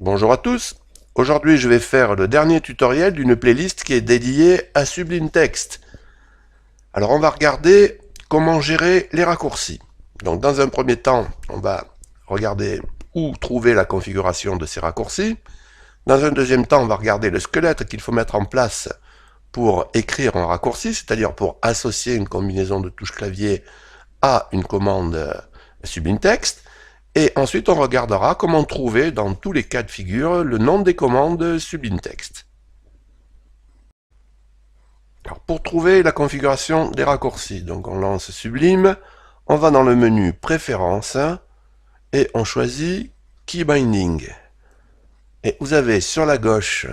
Bonjour à tous. Aujourd'hui, je vais faire le dernier tutoriel d'une playlist qui est dédiée à Sublime Text. Alors, on va regarder comment gérer les raccourcis. Donc, dans un premier temps, on va regarder où trouver la configuration de ces raccourcis. Dans un deuxième temps, on va regarder le squelette qu'il faut mettre en place pour écrire un raccourci, c'est-à-dire pour associer une combinaison de touches clavier à une commande Sublime Text. Et ensuite, on regardera comment trouver, dans tous les cas de figure, le nom des commandes Sublime Text. Alors, pour trouver la configuration des raccourcis, donc on lance Sublime, on va dans le menu Préférences, et on choisit Key Binding. Et vous avez sur la gauche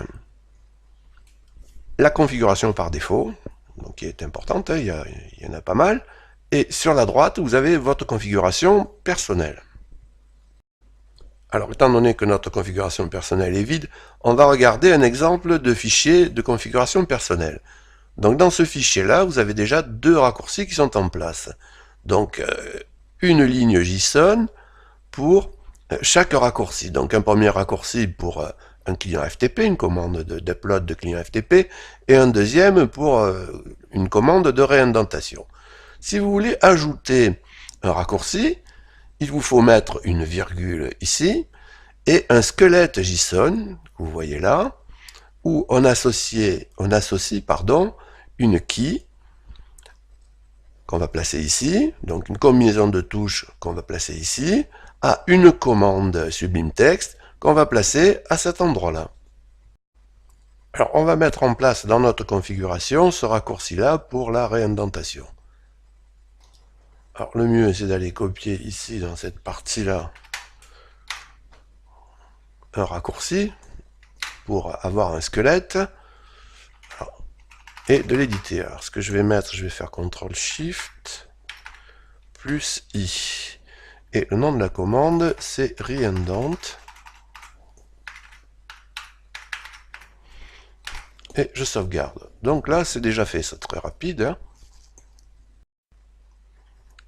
la configuration par défaut, donc qui est importante, il y en a pas mal, et sur la droite, vous avez votre configuration personnelle. Alors, étant donné que notre configuration personnelle est vide, on va regarder un exemple de fichier de configuration personnelle. Donc, dans ce fichier-là, vous avez déjà deux raccourcis qui sont en place. Donc, une ligne JSON pour chaque raccourci. Donc, un premier raccourci pour un client FTP, une commande d'upload de client FTP, et un deuxième pour une commande de réindentation. Si vous voulez ajouter un raccourci, il vous faut mettre une virgule ici, et un squelette JSON, que vous voyez là, où on associe une key, qu'on va placer ici, donc une combinaison de touches qu'on va placer ici, à une commande Sublime Text qu'on va placer à cet endroit-là. Alors on va mettre en place dans notre configuration ce raccourci-là pour la réindentation. Alors le mieux c'est d'aller copier ici dans cette partie-là un raccourci pour avoir un squelette et de l'éditer. Alors ce que je vais mettre, je vais faire CTRL-SHIFT plus I. Et le nom de la commande c'est reindent. Et je sauvegarde. Donc là c'est déjà fait, c'est très rapide, hein.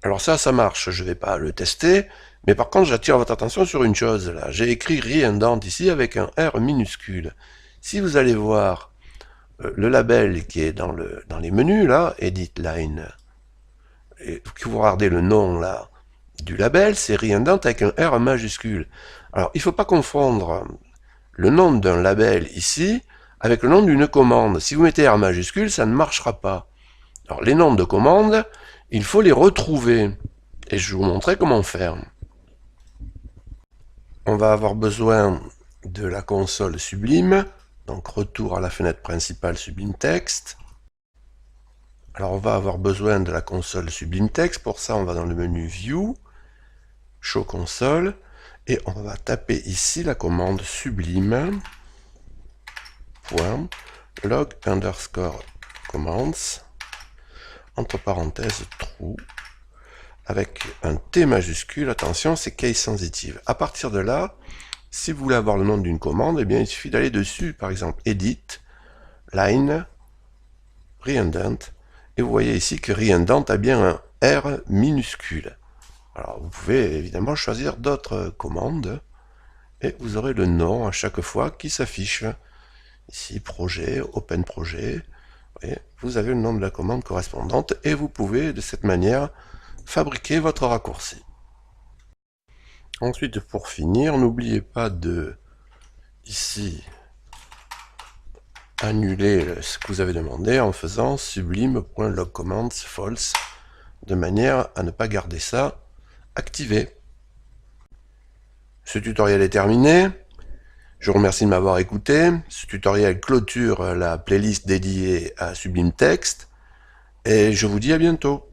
Alors ça marche, je ne vais pas le tester, mais par contre j'attire votre attention sur une chose là. J'ai écrit reindent ici avec un R minuscule. Si vous allez voir le label qui est dans les menus là, Edit Line, et que vous regardez le nom là du label, c'est reindent avec un R majuscule. Alors il ne faut pas confondre le nom d'un label ici avec le nom d'une commande. Si vous mettez R majuscule, ça ne marchera pas. Alors les noms de commandes, il faut les retrouver. Et je vais vous montrer comment faire. On va avoir besoin de la console Sublime. Donc retour à la fenêtre principale Sublime Text. Alors on va avoir besoin de la console Sublime Text. Pour ça, on va dans le menu View, Show Console. Et on va taper ici la commande Sublime. Log underscore commands. Entre parenthèses true, avec un T majuscule, attention, c'est case sensitive. À partir de là, si vous voulez avoir le nom d'une commande, eh bien, il suffit d'aller dessus, par exemple, Edit, Line, Reindent, et vous voyez ici que Reindent a bien un R minuscule. Alors, vous pouvez évidemment choisir d'autres commandes, et vous aurez le nom à chaque fois qui s'affiche. Ici, projet, Open Projet, et vous avez le nom de la commande correspondante et vous pouvez de cette manière fabriquer votre raccourci. Ensuite, pour finir, n'oubliez pas de ici annuler ce que vous avez demandé en faisant sublime.logCommands false de manière à ne pas garder ça activé. Ce tutoriel est terminé. Je vous remercie de m'avoir écouté. Ce tutoriel clôture la playlist dédiée à Sublime Text. Et je vous dis à bientôt.